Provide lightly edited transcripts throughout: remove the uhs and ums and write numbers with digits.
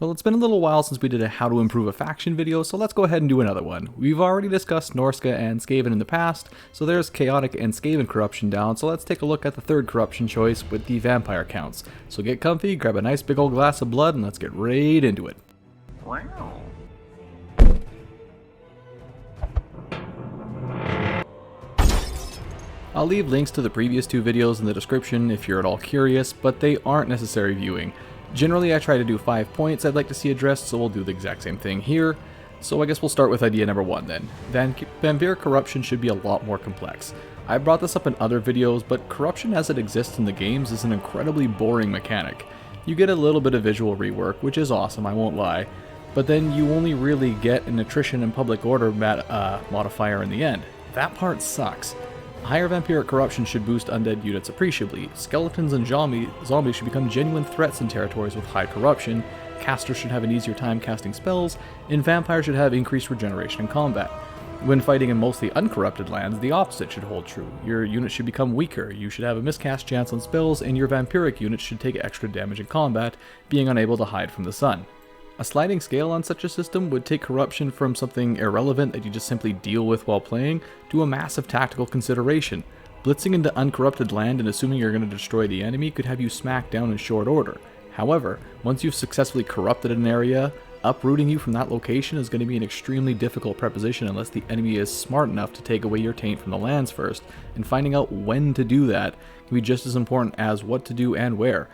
Well, it's been a little while since we did a how to improve a faction video, so let's go ahead and do another one. We've already discussed Norska and Skaven in the past, so there's Chaotic and Skaven corruption down, so let's take a look at the third corruption choice with the vampire counts. So get comfy, grab a nice big old glass of blood, and let's get right into it. Wow. I'll leave links to the previous two videos in the description if you're at all curious, but they aren't necessary viewing. Generally, I try to do 5 points I'd like to see addressed, so we'll do the exact same thing here. So I guess we'll start with idea number 1 then. Vampire corruption should be a lot more complex. I brought this up in other videos, but corruption as it exists in the games is an incredibly boring mechanic. You get a little bit of visual rework, which is awesome, I won't lie, but then you only really get an attrition and public order modifier in the end. That part sucks. Higher vampiric corruption should boost undead units appreciably. Skeletons and zombies should become genuine threats in territories with high corruption. Casters should have an easier time casting spells, and vampires should have increased regeneration in combat. When fighting in mostly uncorrupted lands, the opposite should hold true. Your unit should become weaker, you should have a miscast chance on spells, and your vampiric units should take extra damage in combat, being unable to hide from the sun. A sliding scale on such a system would take corruption from something irrelevant that you just simply deal with while playing to a massive tactical consideration. Blitzing into uncorrupted land and assuming you're going to destroy the enemy could have you smacked down in short order. However, once you've successfully corrupted an area, uprooting you from that location is going to be an extremely difficult proposition unless the enemy is smart enough to take away your taint from the lands first, and finding out when to do that can be just as important as what to do and where.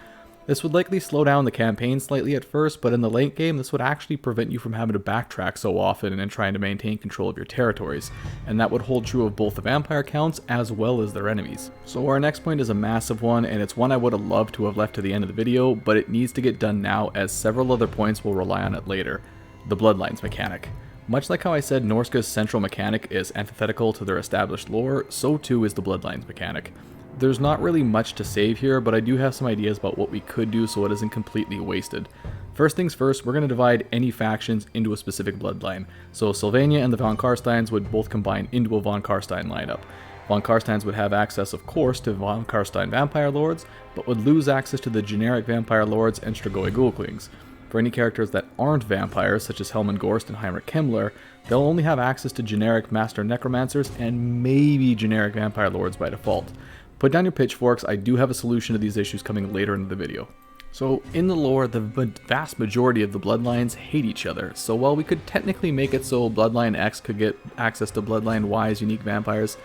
This would likely slow down the campaign slightly at first, but in the late game this would actually prevent you from having to backtrack so often and trying to maintain control of your territories, and that would hold true of both the vampire counts as well as their enemies. So our next point is a massive one, and it's one I would have loved to have left to the end of the video, but it needs to get done now as several other points will rely on it later. The Bloodlines mechanic. Much like how I said Norska's central mechanic is antithetical to their established lore, so too is the Bloodlines mechanic. There's not really much to save here, but I do have some ideas about what we could do so it isn't completely wasted. First things first, we're going to divide any factions into a specific bloodline. So Sylvania and the Von Karsteins would both combine into a Von Karstein lineup. Von Karsteins would have access, of course, to Von Karstein Vampire Lords, but would lose access to the generic Vampire Lords and Strigoi Ghoulklings. For any characters that aren't vampires, such as Helman Gorst and Heinrich Himmler, they'll only have access to generic Master Necromancers and maybe generic Vampire Lords by default. Put down your pitchforks, I do have a solution to these issues coming later in the video. So in the lore, the vast majority of the bloodlines hate each other, so while we could technically make it so Bloodline X could get access to Bloodline Y's unique vampires,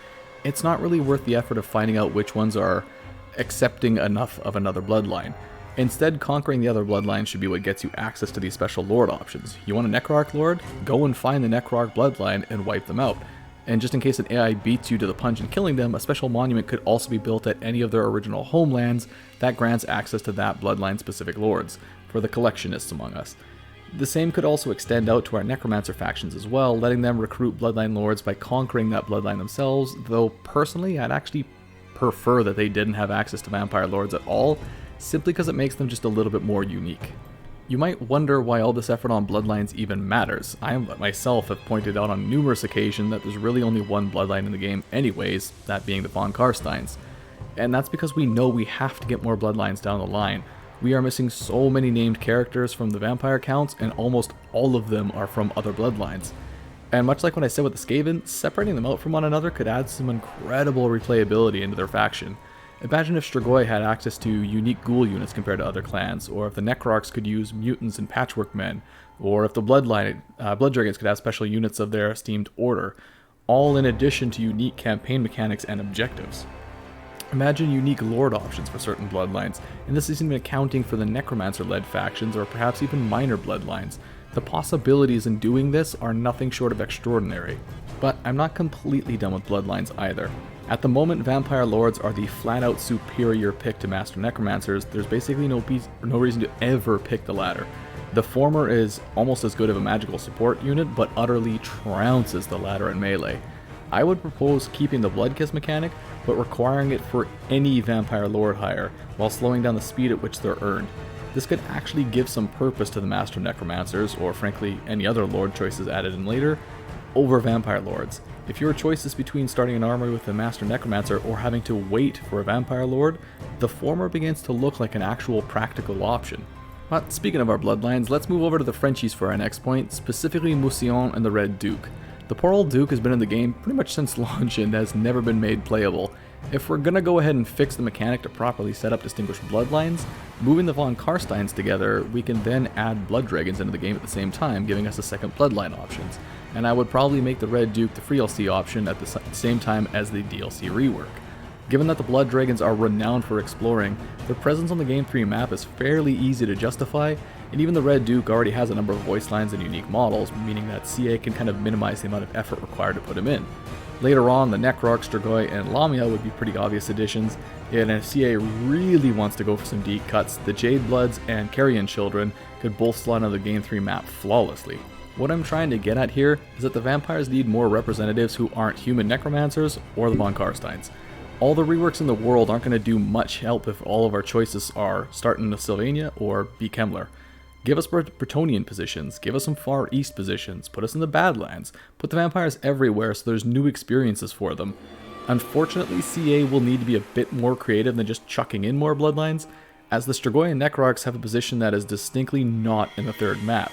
it's not really worth the effort of finding out which ones are accepting enough of another bloodline. Instead, conquering the other bloodlines should be what gets you access to these special lord options. You want a Necrarch Lord? Go and find the Necrarch bloodline and wipe them out. And just in case an AI beats you to the punch in killing them, a special monument could also be built at any of their original homelands that grants access to that bloodline-specific lords, for the collectionists among us. The same could also extend out to our Necromancer factions as well, letting them recruit bloodline lords by conquering that bloodline themselves, though personally I'd actually prefer that they didn't have access to vampire lords at all, simply because it makes them just a little bit more unique. You might wonder why all this effort on bloodlines even matters. I myself have pointed out on numerous occasions that there's really only one bloodline in the game anyways, that being the Von Karsteins. And that's because we know we have to get more bloodlines down the line. We are missing so many named characters from the vampire counts, and almost all of them are from other bloodlines. And much like what I said with the Skaven, separating them out from one another could add some incredible replayability into their faction. Imagine if Strigoi had access to unique ghoul units compared to other clans, or if the Necrarchs could use mutants and patchwork men, or if the Blood Dragons could have special units of their esteemed order, all in addition to unique campaign mechanics and objectives. Imagine unique lord options for certain bloodlines, and this isn't even accounting for the Necromancer-led factions or perhaps even minor bloodlines. The possibilities in doing this are nothing short of extraordinary. But I'm not completely done with bloodlines either. At the moment, Vampire Lords are the flat-out superior pick to Master Necromancers. There's basically no reason to ever pick the latter. The former is almost as good of a magical support unit, but utterly trounces the latter in melee. I would propose keeping the Blood Kiss mechanic, but requiring it for any Vampire Lord hire, while slowing down the speed at which they're earned. This could actually give some purpose to the Master Necromancers, or frankly any other Lord choices added in later, over Vampire Lords. If your choice is between starting an armory with a Master Necromancer or having to wait for a Vampire Lord, the former begins to look like an actual practical option. But speaking of our bloodlines, let's move over to the Frenchies for our next point, specifically Mousillon and the Red Duke. The poor old Duke has been in the game pretty much since launch and has never been made playable. If we're gonna go ahead and fix the mechanic to properly set up distinguished bloodlines, moving the von Karsteins together, we can then add blood dragons into the game at the same time, giving us a second bloodline options. And I would probably make the Red Duke the free DLC option at the same time as the DLC rework. Given that the blood dragons are renowned for exploring, their presence on the Game 3 map is fairly easy to justify, and even the Red Duke already has a number of voice lines and unique models, meaning that CA can kind of minimize the amount of effort required to put him in. Later on, the Necrarch, Strigoi, and Lamia would be pretty obvious additions, and if CA really wants to go for some deep cuts, the Jade Bloods and Carrion Children could both slot on the Game 3 map flawlessly. What I'm trying to get at here is that the vampires need more representatives who aren't human necromancers or the von Karsteins. All the reworks in the world aren't going to do much help if all of our choices are start in Sylvania or be Kemmler. Give us Bretonnian positions, give us some Far East positions, put us in the Badlands, put the vampires everywhere so there's new experiences for them. Unfortunately, CA will need to be a bit more creative than just chucking in more bloodlines, as the Strigoi and Necrarchs have a position that is distinctly not in the third map.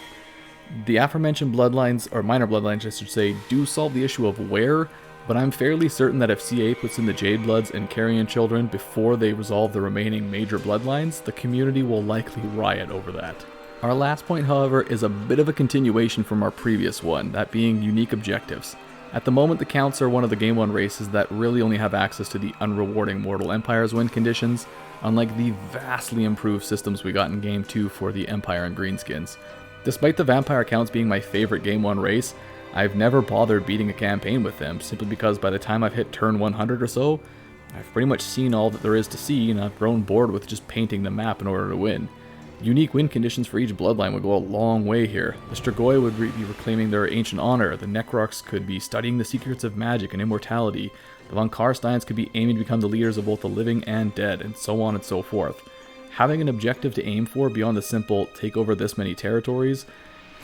The aforementioned bloodlines, or minor bloodlines I should say, do solve the issue of where, but I'm fairly certain that if CA puts in the Jade Bloods and Carrion Children before they resolve the remaining major bloodlines, the community will likely riot over that. Our last point, however, is a bit of a continuation from our previous one, that being unique objectives. At the moment, the Counts are one of the Game 1 races that really only have access to the unrewarding Mortal Empires win conditions, unlike the vastly improved systems we got in Game 2 for the Empire and Greenskins. Despite the Vampire Counts being my favorite Game 1 race, I've never bothered beating a campaign with them, simply because by the time I've hit turn 100 or so, I've pretty much seen all that there is to see, and I've grown bored with just painting the map in order to win. Unique win conditions for each bloodline would go a long way here. The Strigoi would be reclaiming their ancient honor, the Necrarchs could be studying the secrets of magic and immortality, the von Karsteins could be aiming to become the leaders of both the living and dead, and so on and so forth. Having an objective to aim for beyond the simple take over this many territories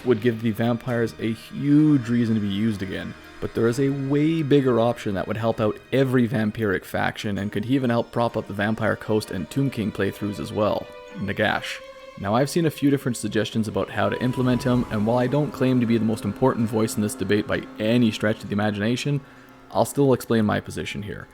would give the vampires a huge reason to be used again, but there is a way bigger option that would help out every vampiric faction and could even help prop up the Vampire Coast and Tomb King playthroughs as well, Nagash. Now I've seen a few different suggestions about how to implement him, and while I don't claim to be the most important voice in this debate by any stretch of the imagination, I'll still explain my position here.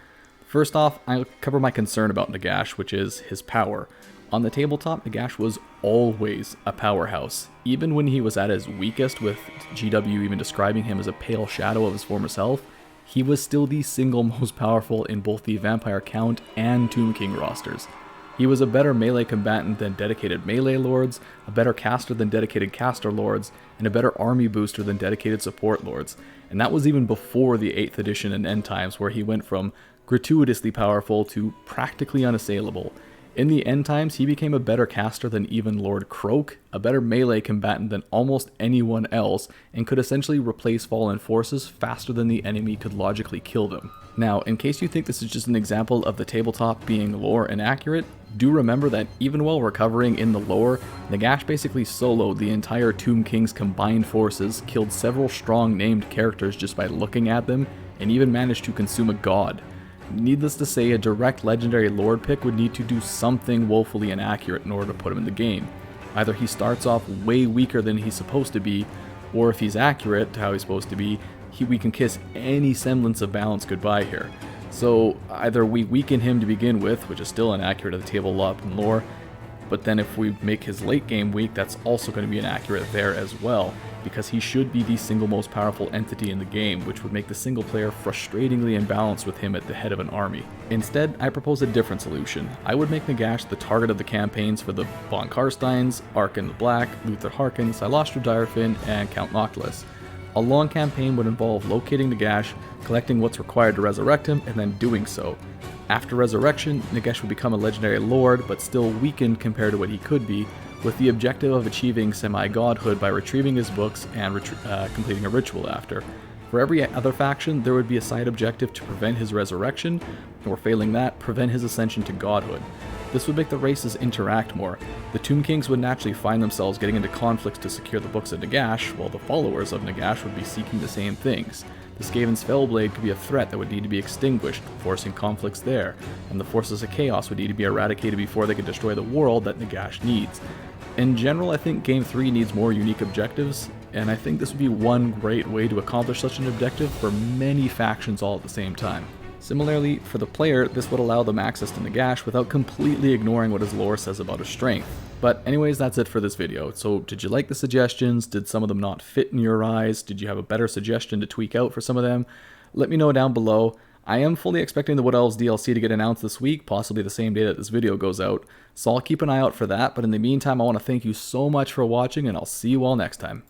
First off, I'll cover my concern about Nagash, which is his power. On the tabletop, Nagash was always a powerhouse. Even when he was at his weakest, with GW even describing him as a pale shadow of his former self, he was still the single most powerful in both the Vampire Count and Tomb King rosters. He was a better melee combatant than dedicated melee lords, a better caster than dedicated caster lords, and a better army booster than dedicated support lords. And that was even before the 8th edition and End Times, where he went from gratuitously powerful to practically unassailable. In the End Times, he became a better caster than even Lord Croak, a better melee combatant than almost anyone else, and could essentially replace fallen forces faster than the enemy could logically kill them. Now, in case you think this is just an example of the tabletop being lore inaccurate, do remember that even while recovering in the lore, Nagash basically soloed the entire Tomb King's combined forces, killed several strong named characters just by looking at them, and even managed to consume a god. Needless to say, a direct legendary lord pick would need to do something woefully inaccurate in order to put him in the game. Either he starts off way weaker than he's supposed to be, or if he's accurate to how he's supposed to be, we can kiss any semblance of balance goodbye here. So either we weaken him to begin with, which is still inaccurate at the tabletop and lore, but then if we make his late game weak, that's also going to be inaccurate there as well, because he should be the single most powerful entity in the game, which would make the single player frustratingly imbalanced with him at the head of an army. Instead, I propose a different solution. I would make Nagash the target of the campaigns for the von Karsteins, Arkin the Black, Luther Harkin, Silastro Direfin, and Count Noctilus. A long campaign would involve locating Nagash, collecting what's required to resurrect him, and then doing so. After resurrection, Nagash would become a legendary lord, but still weakened compared to what he could be, with the objective of achieving semi-godhood by retrieving his books and completing a ritual after. For every other faction, there would be a side objective to prevent his resurrection, or failing that, prevent his ascension to godhood. This would make the races interact more. The Tomb Kings would naturally find themselves getting into conflicts to secure the books of Nagash, while the followers of Nagash would be seeking the same things. The Skaven's Fellblade could be a threat that would need to be extinguished, forcing conflicts there, and the forces of chaos would need to be eradicated before they could destroy the world that Nagash needs. In general, I think Game 3 needs more unique objectives, and I think this would be one great way to accomplish such an objective for many factions all at the same time. Similarly, for the player, this would allow them access to Nagash without completely ignoring what his lore says about his strength. But anyways, that's it for this video. So did you like the suggestions? Did some of them not fit in your eyes? Did you have a better suggestion to tweak out for some of them? Let me know down below. I am fully expecting the Wood Elves DLC to get announced this week, possibly the same day that this video goes out, so I'll keep an eye out for that, but in the meantime I want to thank you so much for watching, and I'll see you all next time.